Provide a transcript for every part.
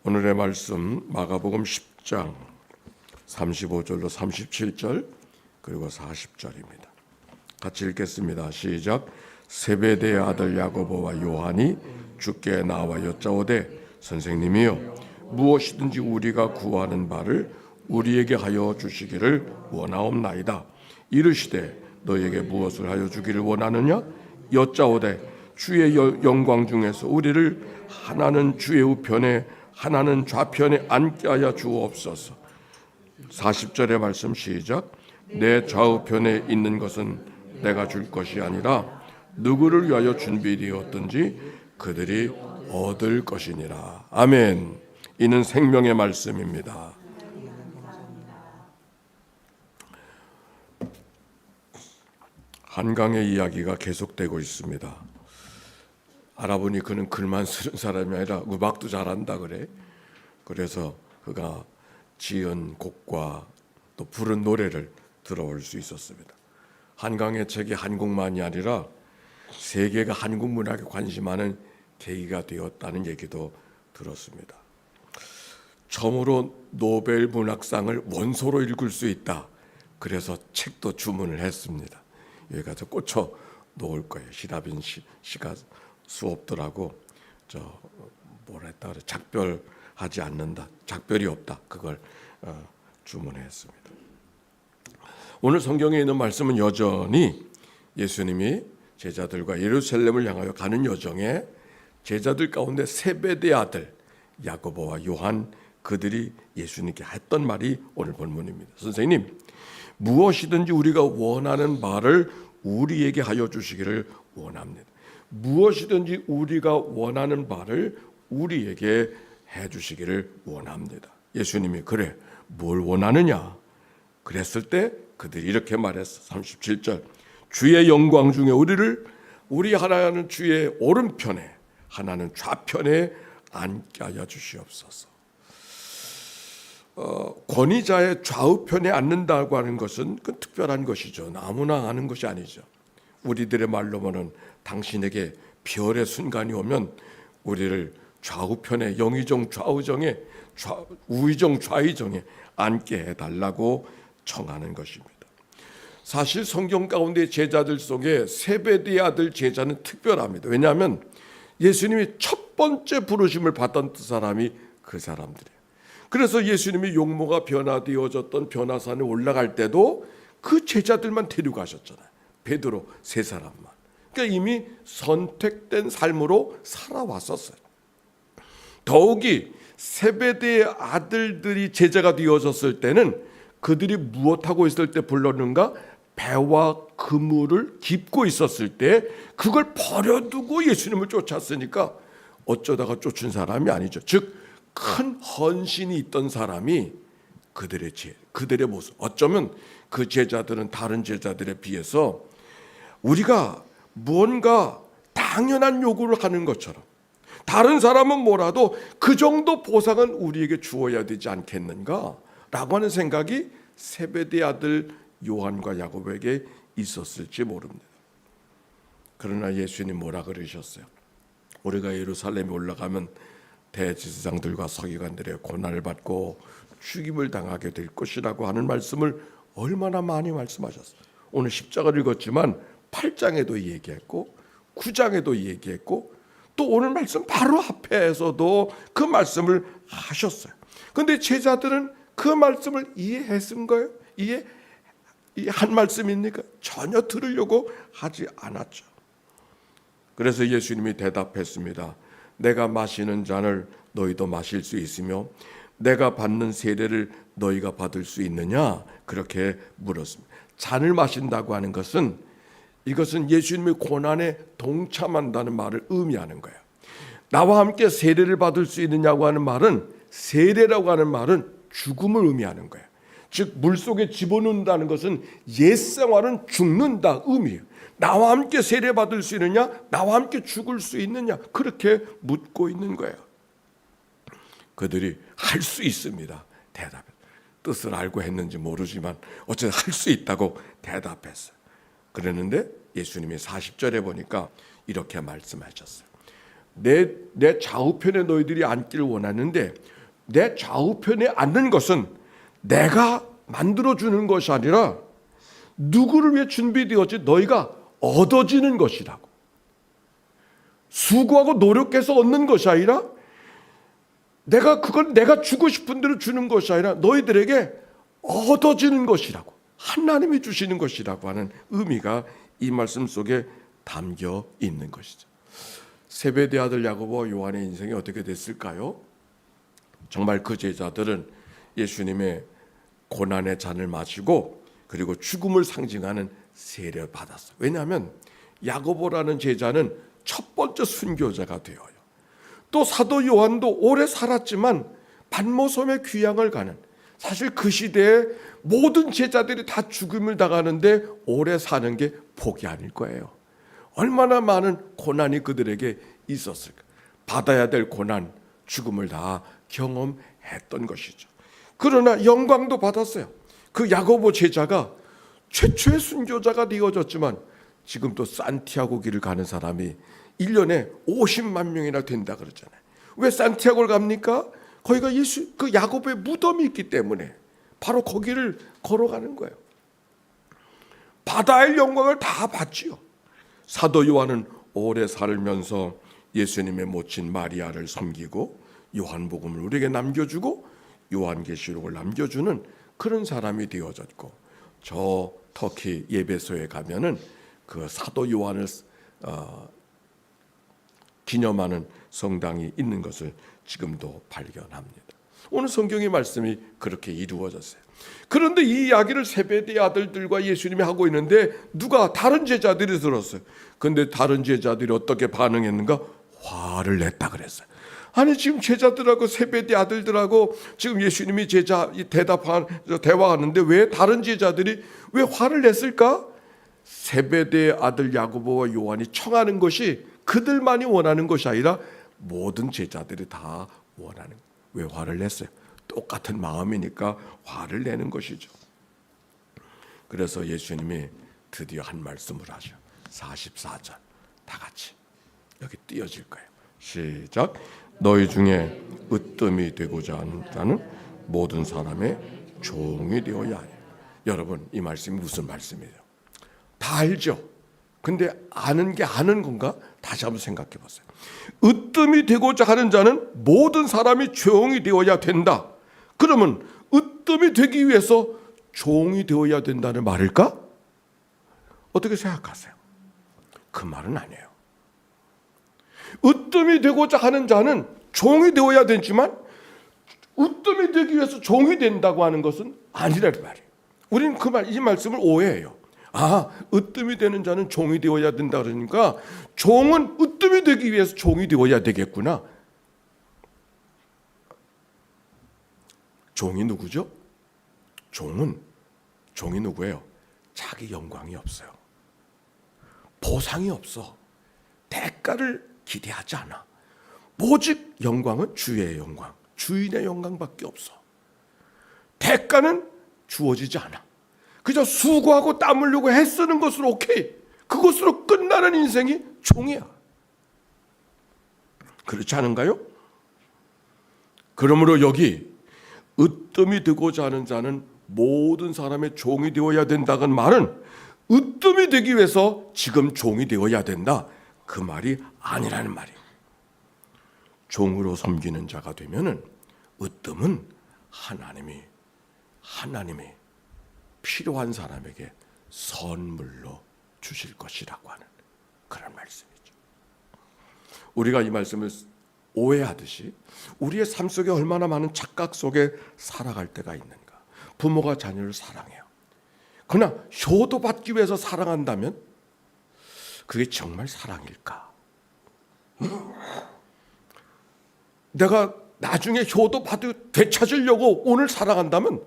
오늘의 말씀 마가복음 10장 35절로 37절 그리고 40절입니다. 같이 읽겠습니다. 시작. 세베대의 아들 야고보와 요한이 주께 나와 여짜오되 선생님이여 무엇이든지 우리가 구하는 바를 우리에게 하여 주시기를 원하옵나이다. 이르시되 너에게 무엇을 하여 주기를 원하느냐? 여짜오되 주의 영광 중에서 우리를 하나는 주의 우편에 하나는 좌편에 앉게 하여 주옵소서. 40절의 말씀 시작. 내 좌우편에 있는 것은 내가 줄 것이 아니라 누구를 위하여 준비되었든지 그들이 얻을 것이니라. 아멘. 이는 생명의 말씀입니다. 한강의 이야기가 계속되고 있습니다. 알아보니 그는 글만 쓰는 사람이 아니라 음악도 잘한다 그래. 그래서 그가 지은 곡과 또 부른 노래를 들어올 수 있었습니다. 한강의 책이 한국만이 아니라 세계가 한국 문학에 관심하는 계기가 되었다는 얘기도 들었습니다. 처음으로 노벨 문학상을 원소로 읽을 수 있다. 그래서 책도 주문을 했습니다. 여기 가서 꽂혀 놓을 거예요. 시라빈 씨가 수업들하고 뭐라 했다 그래, 작별하지 않는다, 작별이 없다, 그걸 주문했습니다. 오늘 성경에 있는 말씀은 여전히 예수님이 제자들과 예루살렘을 향하여 가는 여정에 제자들 가운데 세베대 아들 야고보와 요한 그들이 예수님께 했던 말이 오늘 본문입니다. 선생님, 무엇이든지 우리가 원하는 바를 우리에게 하여 주시기를 원합니다. 무엇이든지 우리가 원하는 바를 우리에게 해주시기를 원합니다. 예수님이 그래 뭘 원하느냐 그랬을 때 그들이 이렇게 말했어. 37절. 주의 영광 중에 우리 하나는 주의 오른편에 하나는 좌편에 앉게 하여 주시옵소서. 권위자의 좌우편에 앉는다고 하는 것은 그 특별한 것이죠. 아무나 아는 것이 아니죠. 우리들의 말로 보면 당신에게 별의 순간이 오면 우리를 좌우편에 영의정 좌우정에 우의정 좌의정에 앉게 해달라고 청하는 것입니다. 사실 성경 가운데 제자들 속에 세베대의 아들 제자는 특별합니다. 왜냐하면 예수님이 첫 번째 부르심을 받던 사람이 그 사람들이에요. 그래서 예수님이 용모가 변화되어졌던 변화산에 올라갈 때도 그 제자들만 데려가셨잖아요. 베드로 세 사람만. 그러니까 이미 선택된 삶으로 살아왔었어요. 더욱이 세베대의 아들들이 제자가 되어졌을 때는 그들이 무엇하고 있을 때 불렀는가? 배와 그물을 깁고 있었을 때 그걸 버려두고 예수님을 쫓았으니까 어쩌다가 쫓은 사람이 아니죠. 즉 큰 헌신이 있던 사람이 그들의 모습. 어쩌면 그 제자들은 다른 제자들에 비해서 우리가 뭔가 당연한 요구를 하는 것처럼 다른 사람은 뭐라도 그 정도 보상은 우리에게 주어야 되지 않겠는가 라고 하는 생각이 세베대 아들 요한과 야고보에게 있었을지 모릅니다. 그러나 예수님 뭐라 그러셨어요? 우리가 예루살렘에 올라가면 대제사장들과 서기관들의 고난을 받고 죽임을 당하게 될 것이라고 하는 말씀을 얼마나 많이 말씀하셨어요. 오늘 10장을 읽었지만 8장에도 얘기했고 9장에도 얘기했고 또 오늘 말씀 바로 앞에서도 그 말씀을 하셨어요. 그런데 제자들은 그 말씀을 이해했은 거예요? 이해한 말씀입니까? 전혀 들으려고 하지 않았죠. 그래서 예수님이 대답했습니다. 내가 마시는 잔을 너희도 마실 수 있으며 내가 받는 세례를 너희가 받을 수 있느냐? 그렇게 물었습니다. 잔을 마신다고 하는 것은 이것은 예수님의 고난에 동참한다는 말을 의미하는 거예요. 나와 함께 세례를 받을 수 있느냐고 하는 말은 세례라고 하는 말은 죽음을 의미하는 거예요. 즉 물속에 집어넣는다는 것은 옛생활은 죽는다 의미예요. 나와 함께 세례받을 수 있느냐? 나와 함께 죽을 수 있느냐? 그렇게 묻고 있는 거예요. 그들이 할 수 있습니다. 대답해. 뜻을 알고 했는지 모르지만 어쨌든 할 수 있다고 대답했어요. 그랬는데 예수님이 40절에 보니까 이렇게 말씀하셨어요. 내 좌우편에 너희들이 앉기를 원하는데 내 좌우편에 앉는 것은 내가 만들어주는 것이 아니라 누구를 위해 준비되었지 너희가 얻어지는 것이라고. 수고하고 노력해서 얻는 것이 아니라 내가 주고 싶은 대로 주는 것이 아니라 너희들에게 얻어지는 것이라고. 하나님이 주시는 것이라고 하는 의미가 이 말씀 속에 담겨 있는 것이죠. 세베대 아들 야고보와 요한의 인생이 어떻게 됐을까요? 정말 그 제자들은 예수님의 고난의 잔을 마시고 그리고 죽음을 상징하는 세례를 받았어요. 왜냐하면 야고보라는 제자는 첫 번째 순교자가 되어요. 또 사도 요한도 오래 살았지만 반모섬의 귀향을 가는, 사실 그 시대에 모든 제자들이 다 죽음을 당하는데 오래 사는 게 복이 아닐 거예요. 얼마나 많은 고난이 그들에게 있었을까. 받아야 될 고난, 죽음을 다 경험했던 것이죠. 그러나 영광도 받았어요. 그 야고보 제자가 최초의 순교자가 되어졌지만 지금 또 산티아고 길을 가는 사람이 1년에 50만 명이나 된다 그러잖아요. 왜 산티아고를 갑니까? 거기가 그 야고보의 무덤이 있기 때문에 바로 거기를 걸어가는 거예요. 바다의 영광을 다 받지요. 사도 요한은 오래 살면서 예수님의 모친 마리아를 섬기고 요한복음을 우리에게 남겨주고 요한계시록을 남겨주는 그런 사람이 되어졌고, 저 터키 예배소에 가면은 그 사도 요한을 기념하는 성당이 있는 것을 지금도 발견합니다. 오늘 성경의 말씀이 그렇게 이루어졌어요. 그런데 이 이야기를 세베대 아들들과 예수님이 하고 있는데 누가 다른 제자들이 들었어요. 근데 다른 제자들이 어떻게 반응했는가? 화를 냈다 그랬어요. 아니 지금 제자들하고 세베대 아들들하고 지금 예수님이 대화하는데 왜 다른 제자들이 왜 화를 냈을까? 세베대 아들 야고보와 요한이 청하는 것이 그들만이 원하는 것이 아니라 모든 제자들이 다 원하는 거예요. 왜 화를 냈어요? 똑같은 마음이니까 화를 내는 것이죠. 그래서 예수님이 드디어 한 말씀을 하죠. 44절 다 같이 여기 띄어질 거예요. 시작. 너희 중에 으뜸이 되고자 하는 자는 모든 사람의 종이 되어야 해요. 여러분 이 말씀이 무슨 말씀이에요? 다 알죠? 근데 아는 게 아는 건가? 다시 한번 생각해 보세요. 으뜸이 되고자 하는 자는 모든 사람이 종이 되어야 된다. 그러면 으뜸이 되기 위해서 종이 되어야 된다는 말일까? 어떻게 생각하세요? 그 말은 아니에요. 으뜸이 되고자 하는 자는 종이 되어야 되지만 으뜸이 되기 위해서 종이 된다고 하는 것은 아니라는 말이에요. 우리는 이 말씀을 오해해요. 으뜸이 되는 자는 종이 되어야 된다 그러니까 종은 으뜸이 되기 위해서 종이 되어야 되겠구나. 종이 누구죠? 종이 누구예요? 자기 영광이 없어요. 보상이 없어. 대가를 기대하지 않아. 오직 영광은 주의 영광, 주인의 영광밖에 없어. 대가는 주어지지 않아. 그저 수고하고 땀 흘리고 애쓰는 것으로 오케이. 그것으로 끝나는 인생이 종이야. 그렇지 않은가요? 그러므로 여기 으뜸이 되고자 하는 자는 모든 사람의 종이 되어야 된다는 말은 으뜸이 되기 위해서 지금 종이 되어야 된다. 그 말이 아니라는 말이에요. 종으로 섬기는 자가 되면은 으뜸은 하나님이 필요한 사람에게 선물로 주실 것이라고 하는 그런 말씀이죠. 우리가 이 말씀을 오해하듯이 우리의 삶 속에 얼마나 많은 착각 속에 살아갈 때가 있는가. 부모가 자녀를 사랑해요. 그러나 효도받기 위해서 사랑한다면 그게 정말 사랑일까? 내가 나중에 효도받을 되찾으려고 오늘 사랑한다면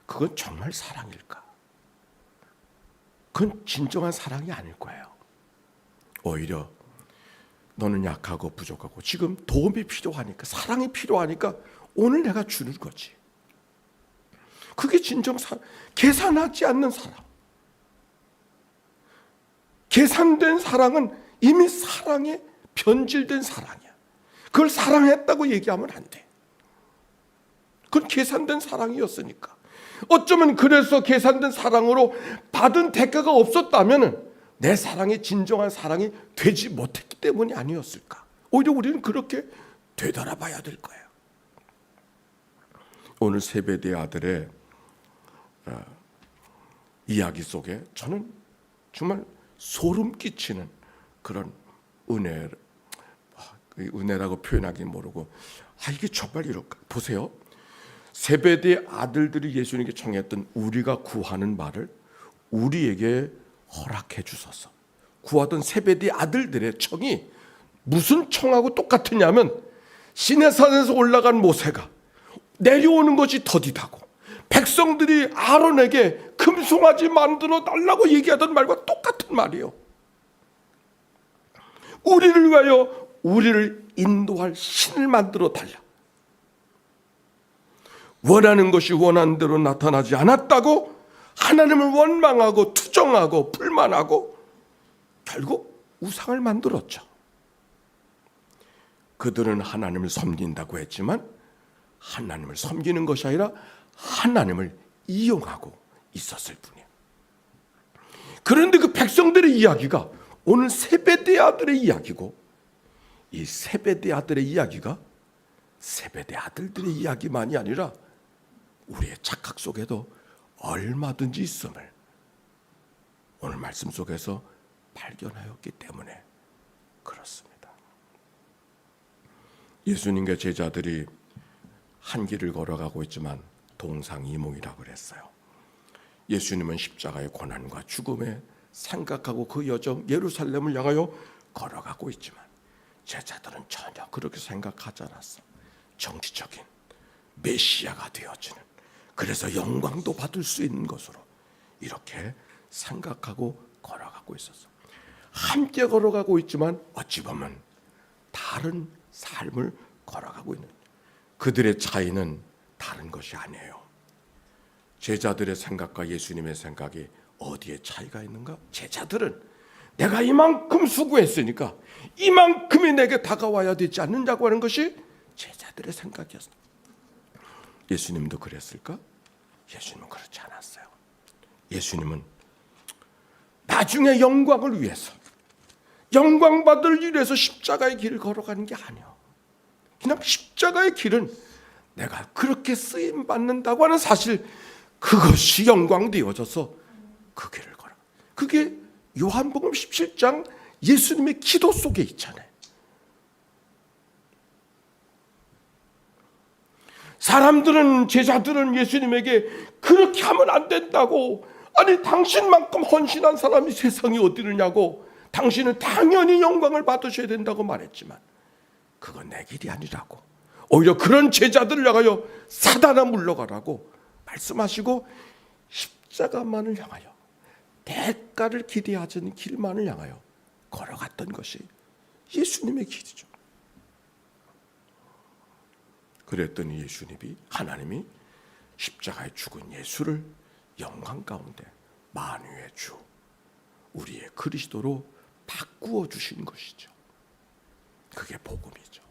그건 정말 사랑일까? 그건 진정한 사랑이 아닐 거예요. 오히려 너는 약하고 부족하고 지금 도움이 필요하니까, 사랑이 필요하니까 오늘 내가 주는 거지. 그게 진정 계산하지 않는 사랑. 계산된 사랑은 이미 사랑에 변질된 사랑이야. 그걸 사랑했다고 얘기하면 안 돼. 그건 계산된 사랑이었으니까. 어쩌면 그래서 계산된 사랑으로 받은 대가가 없었다면 내 사랑이 진정한 사랑이 되지 못했기 때문이 아니었을까. 오히려 우리는 그렇게 되돌아봐야 될 거예요. 오늘 세베대 아들의 이야기 속에 저는 정말 소름 끼치는 그런 은혜라고 표현하기 모르고 이게 정말 이럴까. 보세요. 세베대 아들들이 예수님께 청했던 우리가 구하는 말을 우리에게 허락해 주소서. 구하던 세베대 아들들의 청이 무슨 청하고 똑같으냐면 시내산에서 올라간 모세가 내려오는 것이 더디다고 백성들이 아론에게 금송아지 만들어 달라고 얘기하던 말과 똑같은 말이에요. 우리를 위하여 우리를 인도할 신을 만들어 달라. 원하는 것이 원하는 대로 나타나지 않았다고 하나님을 원망하고 투정하고 불만하고 결국 우상을 만들었죠. 그들은 하나님을 섬긴다고 했지만 하나님을 섬기는 것이 아니라 하나님을 이용하고 있었을 뿐이에요. 그런데 그 백성들의 이야기가 오늘 세베대 아들의 이야기고, 이 세베대 아들의 이야기가 세베대 아들들의 이야기만이 아니라 우리의 착각 속에도 얼마든지 있음을 오늘 말씀 속에서 발견하였기 때문에 그렇습니다. 예수님과 제자들이 한 길을 걸어가고 있지만 동상이몽이라고 그랬어요. 예수님은 십자가의 고난과 죽음에 생각하고 그 여정 예루살렘을 향하여 걸어가고 있지만 제자들은 전혀 그렇게 생각하지 않았어. 정치적인 메시아가 되어지는, 그래서 영광도 받을 수 있는 것으로 이렇게 생각하고 걸어가고 있었어. 함께 걸어가고 있지만 어찌 보면 다른 삶을 걸어가고 있는, 그들의 차이는 다른 것이 아니에요. 제자들의 생각과 예수님의 생각이 어디에 차이가 있는가? 제자들은 내가 이만큼 수고했으니까 이만큼이 내게 다가와야 되지 않느냐고 하는 것이 제자들의 생각이었어요. 예수님도 그랬을까? 예수님은 그렇지 않았어요. 예수님은 나중에 영광을 위해서, 영광 받을 일에서 십자가의 길을 걸어가는 게 아니에요. 그냥 십자가의 길은 내가 그렇게 쓰임 받는다고 하는 사실, 그것이 영광되어져서 그 길을 걸어. 그게 요한복음 17장 예수님의 기도 속에 있잖아요. 사람들은, 제자들은 예수님에게 그렇게 하면 안 된다고, 아니 당신만큼 헌신한 사람이 세상에 어디 있느냐고, 당신은 당연히 영광을 받으셔야 된다고 말했지만 그건 내 길이 아니라고, 오히려 그런 제자들을 향하여 사단아 물러가라고 말씀하시고 십자가만을 향하여, 대가를 기대하지 않는 길만을 향하여 걸어갔던 것이 예수님의 길이죠. 그랬더니 예수님이, 하나님이 십자가에 죽은 예수를 영광 가운데 만유의 주, 우리의 그리스도로 바꾸어 주신 것이죠. 그게 복음이죠.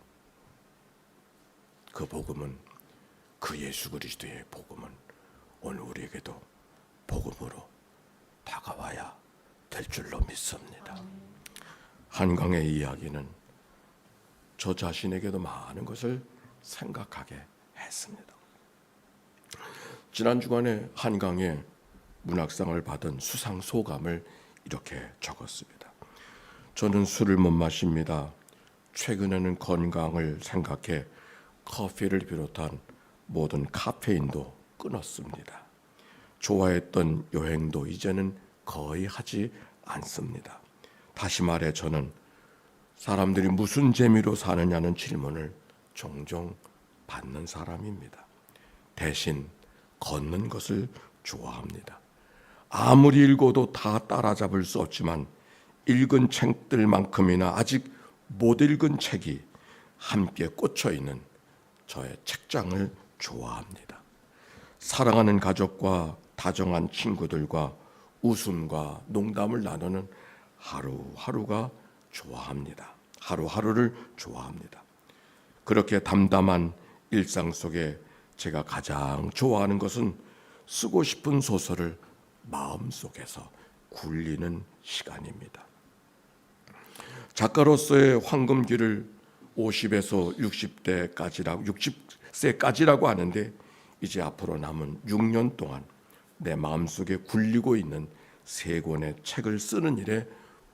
그 복음은, 그 예수 그리스도의 복음은 오늘 우리에게도 복음으로 다가와야 될 줄로 믿습니다. 한강의 이야기는 저 자신에게도 많은 것을 생각하게 했습니다. 지난 주간에 한강에 문학상을 받은 수상 소감을 이렇게 적었습니다. 저는 술을 못 마십니다. 최근에는 건강을 생각해 커피를 비롯한 모든 카페인도 끊었습니다. 좋아했던 여행도 이제는 거의 하지 않습니다. 다시 말해 저는 사람들이 무슨 재미로 사느냐는 질문을 종종 받는 사람입니다. 대신 걷는 것을 좋아합니다. 아무리 읽어도 다 따라잡을 수 없지만 읽은 책들만큼이나 아직 못 읽은 책이 함께 꽂혀 있는 저의 책장을 좋아합니다. 사랑하는 가족과 다정한 친구들과 웃음과 농담을 나누는 하루하루가 좋아합니다. 하루하루를 좋아합니다. 그렇게 담담한 일상 속에 제가 가장 좋아하는 것은 쓰고 싶은 소설을 마음속에서 굴리는 시간입니다. 작가로서의 황금기를 50에서 60세까지라고 하는데 이제 앞으로 남은 6년 동안 내 마음속에 굴리고 있는 3권의 책을 쓰는 일에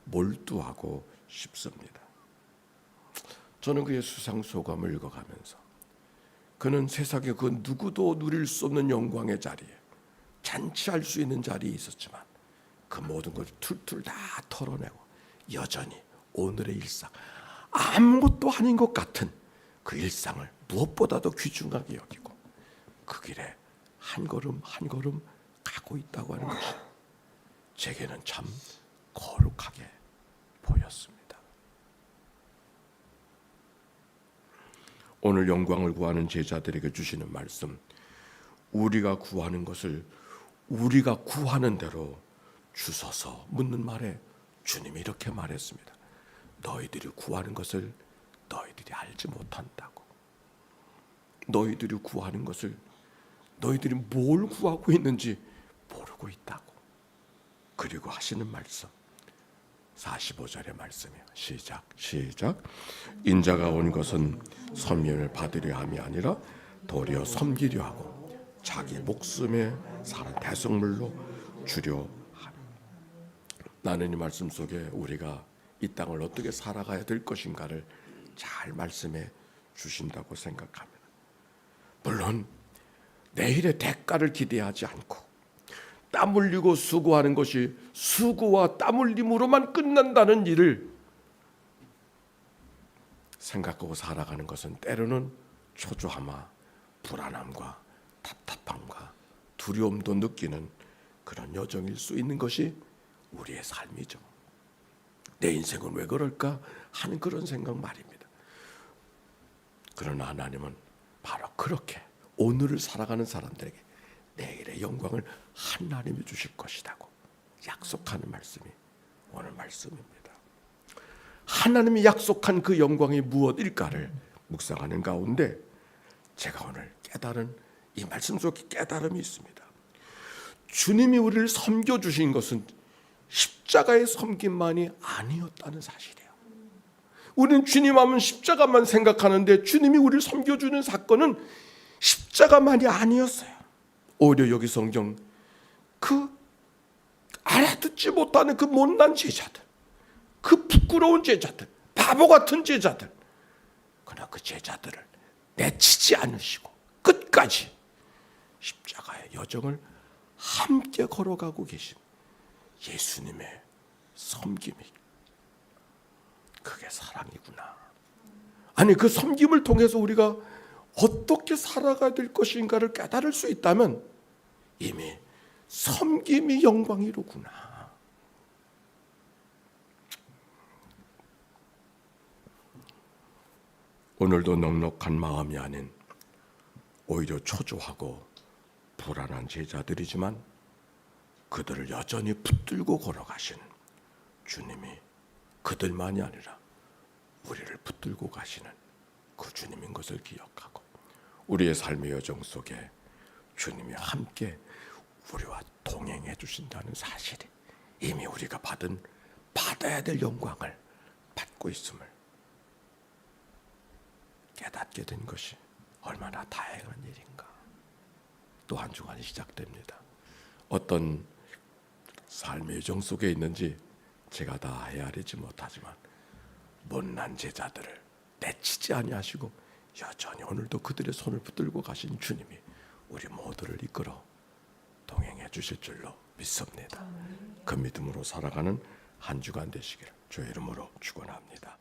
몰두하고 싶습니다. 저는 그의 수상소감을 읽어가면서 그는 세상에 그 누구도 누릴 수 없는 영광의 자리에 잔치할 수 있는 자리에 있었지만 그 모든 것을 툴툴 다 털어내고 여전히 오늘의 일상, 아무것도 아닌 것 같은 그 일상을 무엇보다도 귀중하게 여기고 그 길에 한 걸음 한 걸음 가고 있다고 하는 것이 제게는 참 거룩하게 보였습니다. 오늘 영광을 구하는 제자들에게 주시는 말씀, 우리가 구하는 것을 우리가 구하는 대로 주소서 묻는 말에 주님이 이렇게 말했습니다. 너희들이 구하는 것을 너희들이 알지 못한다고. 너희들이 구하는 것을 너희들이 뭘 구하고 있는지 모르고 있다고. 그리고 하시는 말씀 45절의 말씀이에요. 시작. 인자가 온 것은 섬김을 받으려 함이 아니라 도리어 섬기려 하고 자기 목숨에 살아 대속물로 주려 함. 나는 이 말씀 속에 우리가 이 땅을 어떻게 살아가야 될 것인가를 잘 말씀해 주신다고 생각합니다. 물론 내일의 대가를 기대하지 않고 땀 흘리고 수고하는 것이 수고와 땀 흘림으로만 끝난다는 일을 생각하고 살아가는 것은 때로는 초조함과 불안함과 답답함과 두려움도 느끼는 그런 여정일 수 있는 것이 우리의 삶이죠. 내 인생은 왜 그럴까 하는 그런 생각 말입니다. 그러나 하나님은 바로 그렇게 오늘을 살아가는 사람들에게 내일의 영광을 하나님이 주실 것이라고 약속하는 말씀이 오늘 말씀입니다. 하나님이 약속한 그 영광이 무엇일까를 묵상하는 가운데 제가 오늘 깨달은 이 말씀 속에 깨달음이 있습니다. 주님이 우리를 섬겨주신 것은 십자가의 섬김만이 아니었다는 사실이에요. 우리는 주님 하면 십자가만 생각하는데 주님이 우리를 섬겨주는 사건은 십자가만이 아니었어요. 오히려 여기 성경 그 알아듣지 못하는 그 못난 제자들, 그 부끄러운 제자들, 바보 같은 제자들, 그러나 그 제자들을 내치지 않으시고 끝까지 십자가의 여정을 함께 걸어가고 계신 예수님의 섬김이 그게 사랑이구나. 아니 그 섬김을 통해서 우리가 어떻게 살아가야 될 것인가를 깨달을 수 있다면 이미 섬김이 영광이로구나. 오늘도 넉넉한 마음이 아닌 오히려 초조하고 불안한 제자들이지만 그들을 여전히 붙들고 걸어가신 주님이 그들만이 아니라 우리를 붙들고 가시는 그 주님인 것을 기억하고 우리의 삶의 여정 속에 주님이 함께 우리와 동행해 주신다는 사실이 이미 우리가 받아야 될 영광을 받고 있음을 깨닫게 된 것이 얼마나 다행한 일인가. 또 한 주간이 시작됩니다. 어떤 삶의 여정 속에 있는지 제가 다 헤아리지 못하지만 못난 제자들을 내치지 아니하시고 여전히 오늘도 그들의 손을 붙들고 가신 주님이 우리 모두를 이끌어 동행해 주실 줄로 믿습니다. 그 믿음으로 살아가는 한 주간 되시기를 주의 이름으로 축원합니다.